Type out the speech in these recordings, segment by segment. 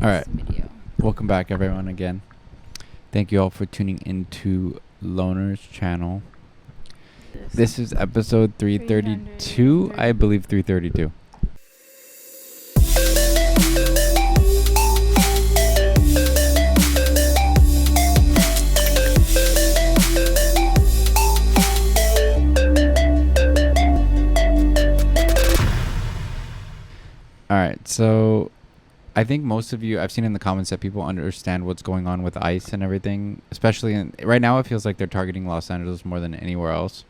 All right. Welcome back, everyone, again. Thank you all for tuning into Loner's channel. This is episode 332. I believe 332. All right, so I think most of you, I've seen in the comments that people understand what's going on with ICE and everything, especially right now it feels like they're targeting Los Angeles more than anywhere else.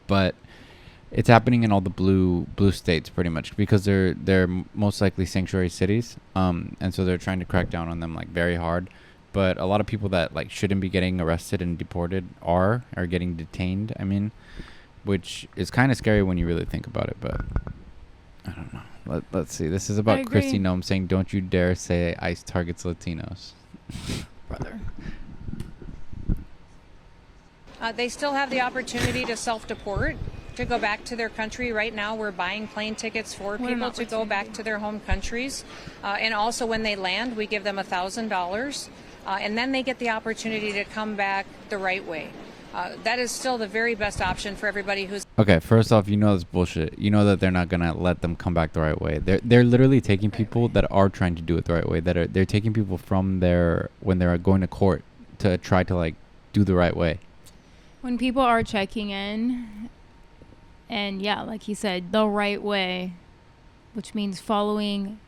But it's happening in all the blue states pretty much because they're most likely sanctuary cities. And so they're trying to crack down on them like very hard. But a lot of people that like shouldn't be getting arrested and deported are getting detained, which is kind of scary when you really think about it, but I don't know. Let's see. This is about Kristi Noem saying, "Don't you dare say ICE targets Latinos." Brother. They still have the opportunity to self-deport, to go back to their country. Right now, we're buying plane tickets for people to go back to their home countries. And also, when they land, we give them $1,000. And then they get the opportunity to come back the right way. That is still the very best option for everybody who's... Okay, first off, you know this bullshit. You know that they're not going to let them come back the right way. They're literally taking people that are trying to do it the right way. They're taking people from when they're going to court to try to like do the right way. When people are checking in, and yeah, like he said, the right way, which means following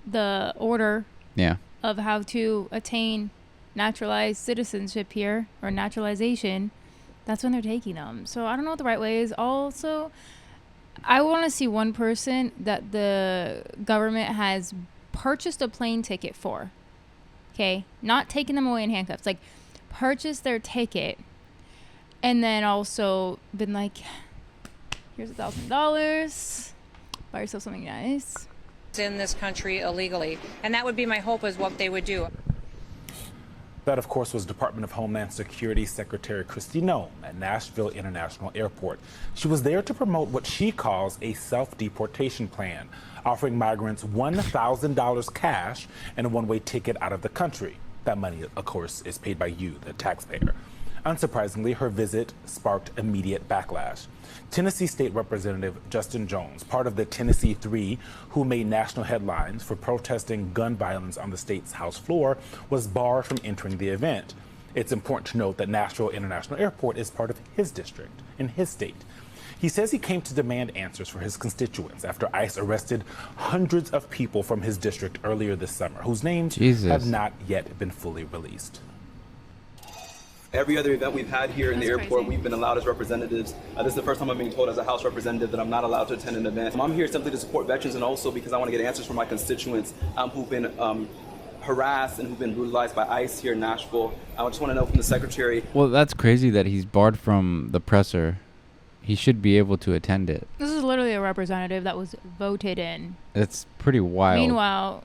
the order of how to attain naturalized citizenship here, or naturalization, that's when they're taking them. So I don't know what the right way is. Also, I want to see one person that the government has purchased a plane ticket for. Okay? Not taking them away in handcuffs. Like, purchase their ticket and then also been like, here's $1,000. Buy yourself something nice. In this country illegally. And that would be my hope, is what they would do. That, of course, was Department of Homeland Security Secretary Kristi Noem at Nashville International Airport. She was there to promote what she calls a self-deportation plan, offering migrants $1,000 cash and a one-way ticket out of the country. That money, of course, is paid by you, the taxpayer. Unsurprisingly, her visit sparked immediate backlash. Tennessee State Representative Justin Jones, part of the Tennessee Three, who made national headlines for protesting gun violence on the state's House floor, was barred from entering the event. It's important to note that Nashville International Airport is part of his district in his state. He says he came to demand answers for his constituents after ICE arrested hundreds of people from his district earlier this summer, whose names have not yet been fully released. Every other event we've had here in the airport, we've been allowed as representatives. This is the first time I'm being told as a House representative that I'm not allowed to attend an event. I'm here simply to support veterans, and also because I want to get answers from my constituents who've been harassed and who've been brutalized by ICE here in Nashville. I just want to know from the Secretary. Well, that's crazy that he's barred from the presser. He should be able to attend it. This is literally a representative that was voted in. It's pretty wild. Meanwhile,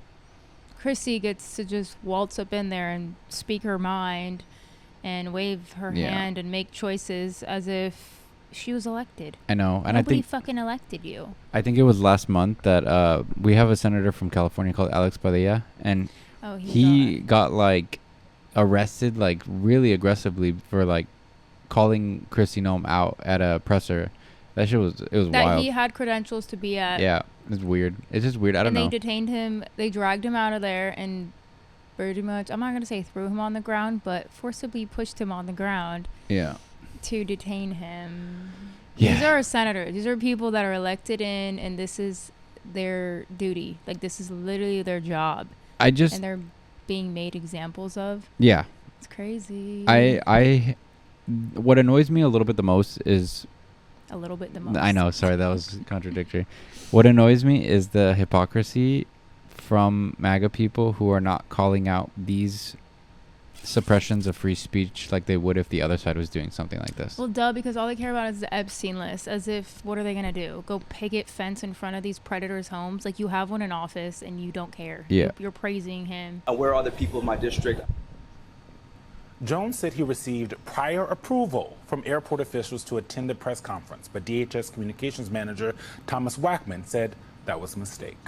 Kristi gets to just waltz up in there and speak her mind and wave her hand and make choices as if she was elected. I know. And Nobody I think fucking elected you. I think it was last month that we have a senator from California called Alex Padilla, and he got like arrested like really aggressively for like calling Kristi Noem out at a presser. That shit was wild. That he had credentials to be at. Yeah, it's weird. It's just weird. I don't know. And they detained him. They dragged him out of there and pretty much, I'm not going to say threw him on the ground, but forcibly pushed him on the ground to detain him. These are senators. These are people that are elected in, and this is their duty. Like, this is literally their job. And they're being made examples of. Yeah. It's crazy. What annoys me a little bit the most is... A little bit the most. I know, sorry, that was contradictory. What annoys me is the hypocrisy from MAGA people who are not calling out these suppressions of free speech like they would if the other side was doing something like this. Well, duh, because all they care about is the Epstein list. As if, what are they going to do? Go picket fence in front of these predators' homes? Like, you have one in office and you don't care. Yeah. You're praising him. Where are the people of my district? Jones said he received prior approval from airport officials to attend the press conference, but DHS communications manager Thomas Wackman said that was a mistake.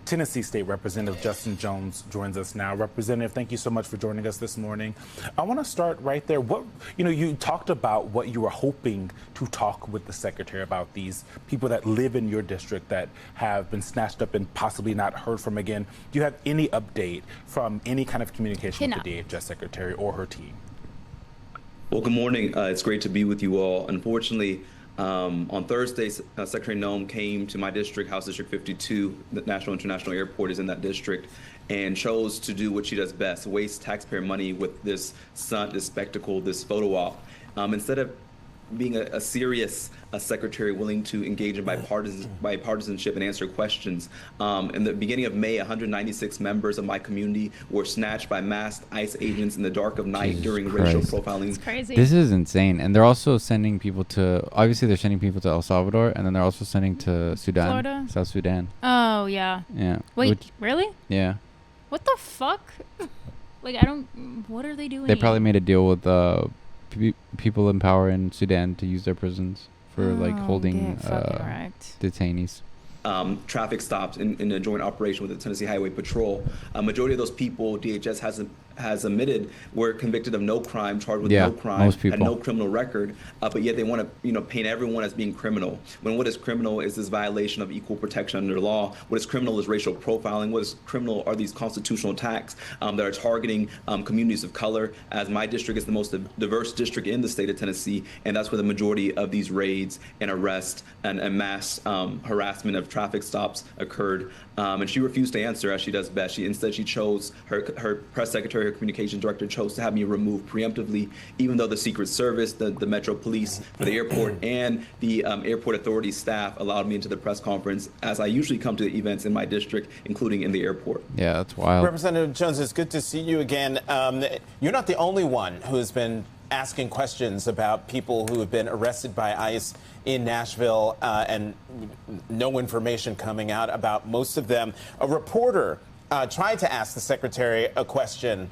Tennessee State Representative Justin Jones joins us now. Representative, thank you so much for joining us this morning. I want to start right there. You talked about what you were hoping to talk with the secretary about, these people that live in your district that have been snatched up and possibly not heard from again. Do you have any update from any kind of communication with the DHS secretary or her team? Well, good morning. It's great to be with you all. Unfortunately, on Thursday, Secretary Noem came to my district, House District 52. The National International Airport is in that district, and chose to do what she does best: waste taxpayer money with this stunt, this spectacle, this photo op. Instead of being a serious secretary willing to engage in bipartisanship and answer questions. In the beginning of May, 196 members of my community were snatched by masked ICE agents in the dark of night during racial profiling. It's crazy. This is insane. And they're also sending people to, obviously they're sending people to El Salvador, and then they're also sending to Sudan, Florida? South Sudan. Oh, yeah. Yeah. Wait, really? Yeah. What the fuck? What are they doing? They probably made a deal with people in power in Sudan to use their prisons for holding detainees. Traffic stops in a joint operation with the Tennessee Highway Patrol. A majority of those people DHS has admitted were convicted of no crime, charged with no crime, had no criminal record, but yet they want to paint everyone as being criminal. When what is criminal is this violation of equal protection under the law. What is criminal is racial profiling. What is criminal are these constitutional attacks that are targeting communities of color, as my district is the most diverse district in the state of Tennessee, and that's where the majority of these raids and arrests and mass harassment of traffic stops occurred. And she refused to answer, as she does best. Instead, she chose, her press secretary, her communications director chose to have me removed preemptively, even though the Secret Service, the Metro Police for the airport, and the airport authority staff allowed me into the press conference, as I usually come to events in my district, including in the airport. Yeah, that's wild. Representative Jones, it's good to see you again. You're not the only one who has been asking questions about people who have been arrested by ICE in Nashville and no information coming out about most of them. A reporter tried to ask the secretary a question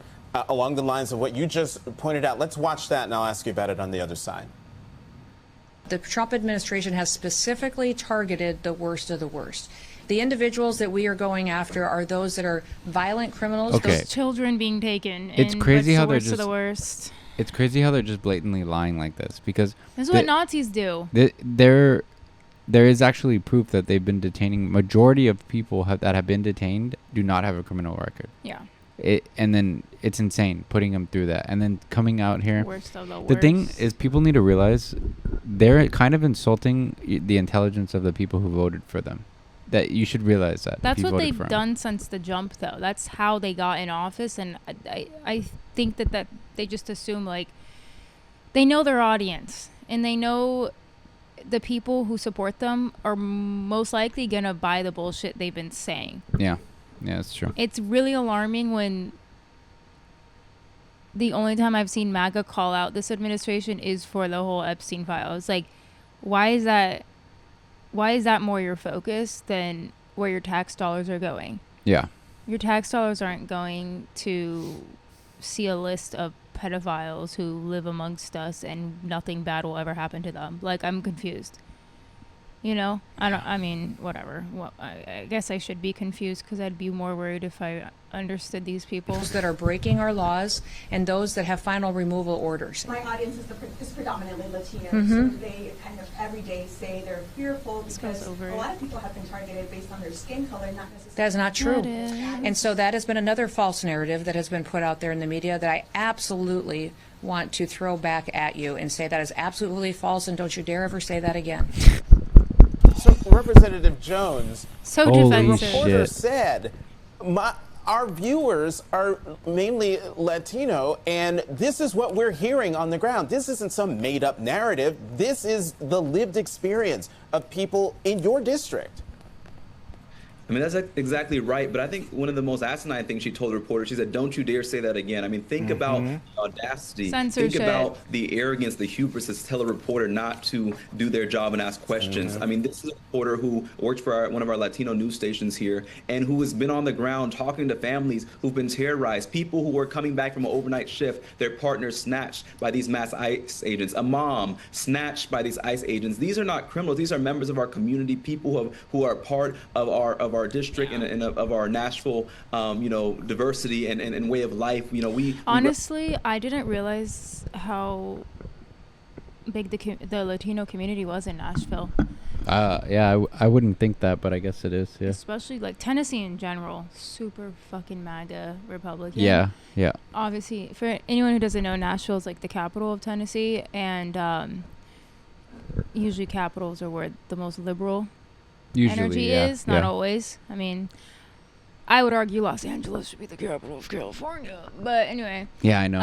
along the lines of what you just pointed out. Let's watch that, and I'll ask you about it on the other side. The Trump administration has specifically targeted the worst of the worst. The individuals that we are going after are those that are violent criminals. Okay. Those children being taken. It's crazy how they're just the worst. It's crazy how they're just blatantly lying like this, because this is what Nazis do. There is actually proof that they've been detaining. Majority of people that have been detained do not have a criminal record. Yeah. And then it's insane putting them through that, and then coming out here. Worst of the worst. The thing is, people need to realize they're kind of insulting the intelligence of the people who voted for them. That you should realize that. That's what they've done since the jump, though. That's how they got in office, and I think that they just assume, like, they know their audience, and they know the people who support them are most likely gonna buy the bullshit they've been saying. Yeah, that's true. It's really alarming when the only time I've seen MAGA call out this administration is for the whole Epstein file. It's like, why is that more your focus than where your tax dollars are going? Yeah. Your tax dollars aren't going to see a list of pedophiles who live amongst us and nothing bad will ever happen to them. Like, I'm confused. Whatever. Well, I guess I should be confused, because I'd be more worried if I understood these people. Those that are breaking our laws and those that have final removal orders. My audience is predominantly Latinos. So they kind of every day say they're fearful because a lot of people have been targeted based on their skin color, not necessarily. That is not true. And so that has been another false narrative that has been put out there in the media that I absolutely want to throw back at you and say that is absolutely false, and don't you dare ever say that again. So, Representative Jones, defensive. Reporter said, our viewers are mainly Latino, and this is what we're hearing on the ground. This isn't some made-up narrative. This is the lived experience of people in your district. I mean, that's exactly right. But I think one of the most asinine things she told the reporter, she said, don't you dare say that again. I mean, think about the audacity. Censorship. Think about the arrogance, the hubris to tell a reporter not to do their job and ask questions. I mean, this is a reporter who works for one of our Latino news stations here and who has been on the ground talking to families who've been terrorized, people who are coming back from an overnight shift, their partners snatched by these mass ICE agents, a mom snatched by these ICE agents. These are not criminals. These are members of our community, people who are part of of our district and of our Nashville, diversity and way of life. Honestly, I didn't realize how big the Latino community was in Nashville. I wouldn't think that, but I guess it is. Yeah. Especially like Tennessee in general, super fucking MAGA Republican. Yeah. Obviously, for anyone who doesn't know, Nashville is like the capital of Tennessee, and usually capitals are where the most liberal energy is. Not always. I mean, I would argue Los Angeles should be the capital of California, but anyway. Yeah, I know.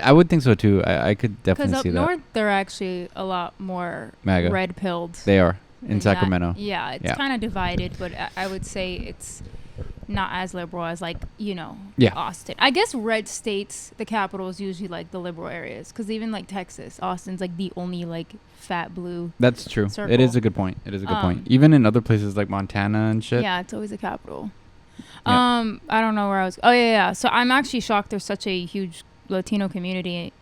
I would think so too. I could definitely see that. Because up north, they're actually a lot more MAGA. red-pilled. They are in Sacramento. Yeah, it's kind of divided, but I would say it's not as liberal as Austin. I guess red states, the capital is usually like the liberal areas, because even like Texas, Austin's like the only like fat blue. That's true. Circle. It is a good point. Even in other places like Montana and shit. Yeah, it's always the capital. I don't know where I was. Oh yeah. So I'm actually shocked there's such a huge Latino community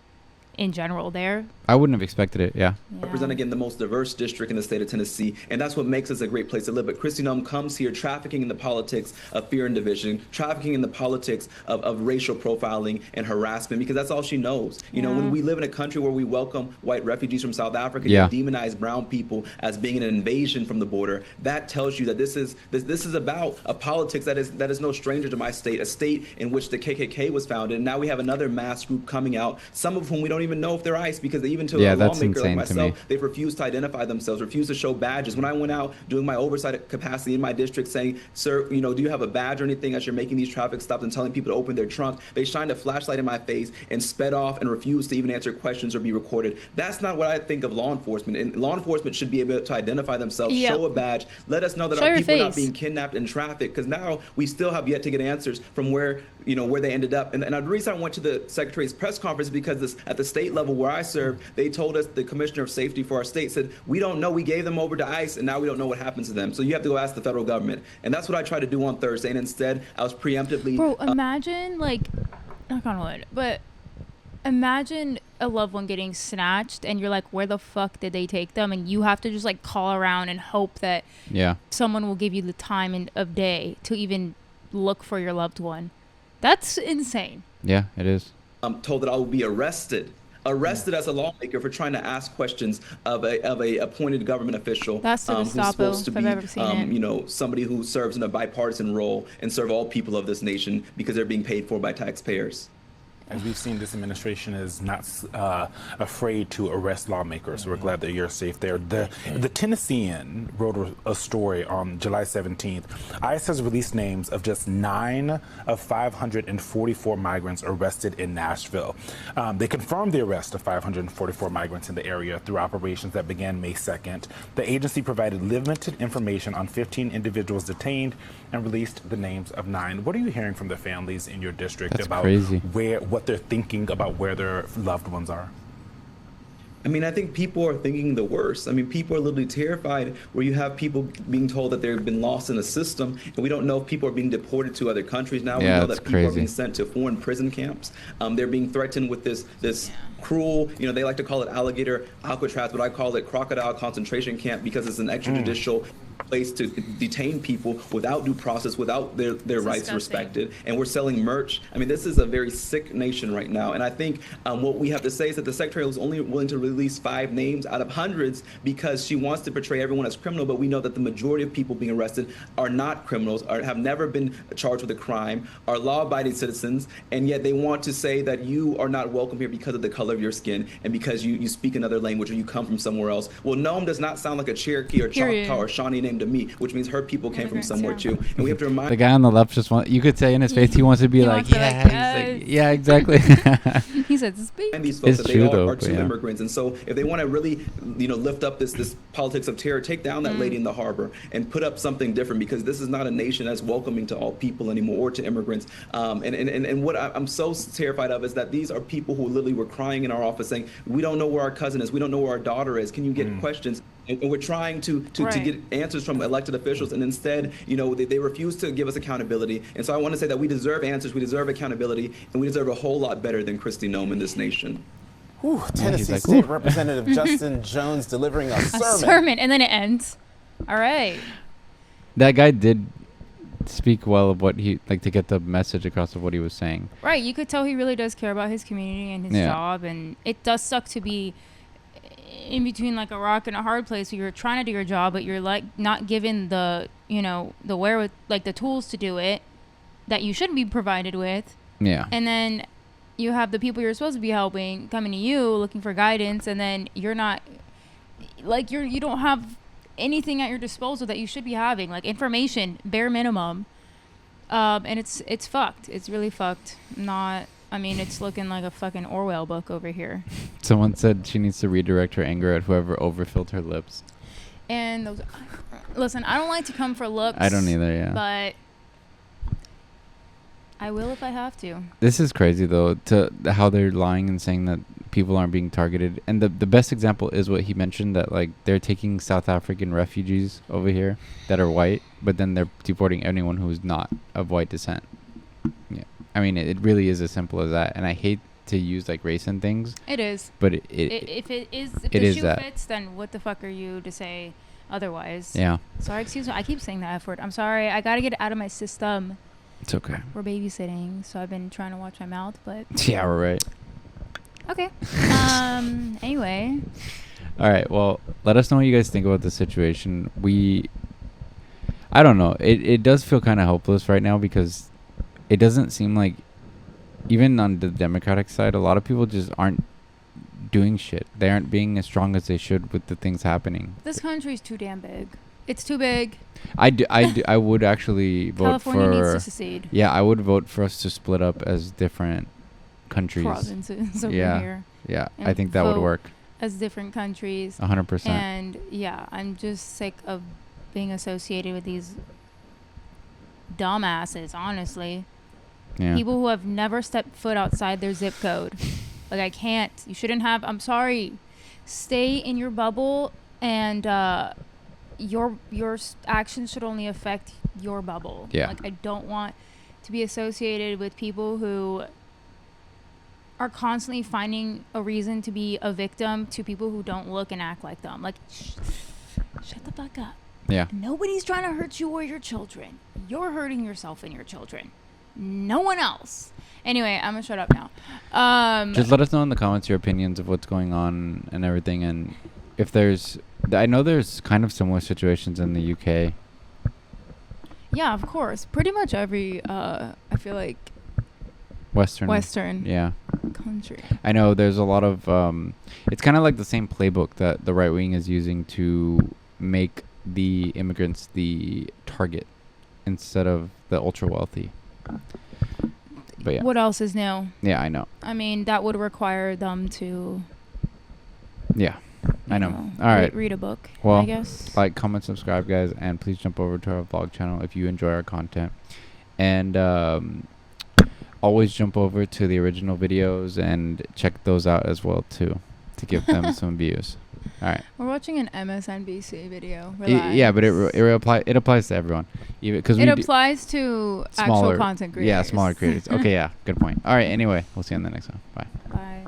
in general there. I wouldn't have expected it. Yeah. Represent again the most diverse district in the state of Tennessee, and that's what makes us a great place to live. But Kristi Noem comes here trafficking in the politics of fear and division, trafficking in the politics of racial profiling and harassment, because that's all she knows. You know, when we live in a country where we welcome white refugees from South Africa, you demonize brown people as being an invasion from the border. That tells you that this is about a politics that is no stranger to my state, a state in which the KKK was founded. And now we have another mass group coming out, some of whom we don't even know if they're ICE, because even to a lawmaker like myself, they've refused to identify themselves, refused to show badges. When I went out doing my oversight capacity in my district saying, sir, do you have a badge or anything as you're making these traffic stops, and telling people to open their trunk, they shined a flashlight in my face and sped off and refused to even answer questions or be recorded. That's not what I think of law enforcement. And law enforcement should be able to identify themselves, show a badge, let us know that our people are not being kidnapped and trafficked, because now we still have yet to get answers from where they ended up. And the reason I went to the Secretary's press conference is because at the state level where I serve, they told us, the Commissioner of Safety for our state said, we don't know, we gave them over to ICE, and now we don't know what happens to them. So you have to go ask the federal government. And that's what I tried to do on Thursday. And instead, I was preemptively... Bro, imagine, knock on wood, but imagine a loved one getting snatched, and you're like, where the fuck did they take them? And you have to just, call around and hope that someone will give you the time of day to even look for your loved one. That's insane. Yeah, it is. I'm told that I will be arrested as a lawmaker for trying to ask questions of a appointed government official. That's the who's supposed to if I've ever seen it. Somebody who serves in a bipartisan role and serve all people of this nation because they're being paid for by taxpayers. As we've seen, this administration is not afraid to arrest lawmakers. So we're glad that you're safe there. The Tennessean wrote a story on July 17th. ICE has released names of just 9 of 544 migrants arrested in Nashville. They confirmed the arrest of 544 migrants in the area through operations that began May 2nd. The agency provided limited information on 15 individuals detained and released the names of 9. What are you hearing from the families in your district about what they're thinking about where their loved ones are? I mean, I think people are thinking the worst. I mean, people are literally terrified where you have people being told that they've been lost in a system, and we don't know if people are being deported to other countries now. We know that people are being sent to foreign prison camps. They're being threatened with this cruel, they like to call it alligator Alcatraz, but I call it crocodile concentration camp, because it's an extrajudicial place to detain people without due process, without their rights respected. And we're selling merch. I mean, this is a very sick nation right now. And I think what we have to say is that the Secretary was only willing to release 5 names out of hundreds because she wants to portray everyone as criminal. But we know that the majority of people being arrested are not criminals, have never been charged with a crime, are law-abiding citizens, and yet they want to say that you are not welcome here because of the color of your skin and because you speak another language or you come from somewhere else. Well, Noem does not sound like a Cherokee or Choctaw or Shawnee name to me, which means her people came from somewhere too. And we have to remind the guy on the left you could say in his face, he wants to be yeah, exactly. He said, speak. And these folks, that they are true immigrants. And so if they want to really, lift up this politics of terror, take down that lady in the harbor and put up something different, because this is not a nation that's welcoming to all people anymore, or to immigrants. And what I'm so terrified of is that these are people who literally were crying in our office saying, we don't know where our cousin is, we don't know where our daughter is, can you get questions? And we're trying to get answers from elected officials, and instead, they refuse to give us accountability. And so I want to say that we deserve answers, we deserve accountability, and we deserve a whole lot better than Kristi Noem in this nation. Tennessee State Representative Justin Jones delivering a sermon. And then it ends. All right. That guy did speak well of what he like to get the message across of what he was saying. Right. You could tell he really does care about his community and his job, and it does suck to be in between like a rock and a hard place where you're trying to do your job, but you're like not given the the tools to do it that you should be provided with. Yeah. And then you have the people you're supposed to be helping coming to you looking for guidance, and then you're not like you don't have anything at your disposal that you should be having, like information, bare minimum. And it's fucked. It's really fucked. It's looking like a fucking Orwell book over here. Someone said she needs to redirect her anger at whoever overfilled her lips. And listen, I don't like to come for looks. I don't either, yeah. But I will if I have to. This is crazy, though, to how they're lying and saying that people aren't being targeted. And the best example is what he mentioned, that, like, they're taking South African refugees over here that are white, but then they're deporting anyone who is not of white descent. Yeah. I mean, it really is as simple as that. And I hate to use, like, race and things. It is. But if the shoe fits, then what the fuck are you to say otherwise? Yeah. Sorry, excuse me. I keep saying that F word. I'm sorry. I got to get it out of my system. It's okay. We're babysitting, so I've been trying to watch my mouth, but... Yeah, we're right. Okay. Anyway. All right. Well, let us know what you guys think about the situation. I don't know. It does feel kind of hopeless right now because it doesn't seem like, even on the Democratic side, a lot of people just aren't doing shit. They aren't being as strong as they should with the things happening. This country's too damn big. It's too big. I would actually vote California needs to secede. Yeah, I would vote for us to split up as different countries. Provinces over here. Yeah, I think that would work. As different countries. 100%. And yeah, I'm just sick of being associated with these dumbasses, honestly. Yeah. People who have never stepped foot outside their zip code. Like, I can't. You shouldn't have. I'm sorry. Stay in your bubble, and your actions should only affect your bubble. Yeah. Like, I don't want to be associated with people who are constantly finding a reason to be a victim to people who don't look and act like them. Like, shut the fuck up. Yeah. Nobody's trying to hurt you or your children. You're hurting yourself and your children. No one else. Anyway, I'm gonna shut up now. Just let us know in the comments your opinions of what's going on and everything, and if I know there's kind of similar situations in the UK. Yeah, of course. Pretty much every I feel like Western yeah country. I know there's a lot of it's kind of like the same playbook that the right wing is using to make the immigrants the target instead of the ultra wealthy. But yeah. What else is new? Yeah, I know. I mean, that would require them to... Yeah, I know. All right. Read a book, well, I guess. Like, comment, subscribe, guys, and please jump over to our vlog channel if you enjoy our content. And always jump over to the original videos and check those out as well, too, to give them some views. All right. We're watching an MSNBC video. Yeah, but it applies to everyone. Even cause it applies to actual content creators. Yeah, smaller creators. Okay, yeah, good point. All right, anyway, we'll see you on the next one. Bye. Bye.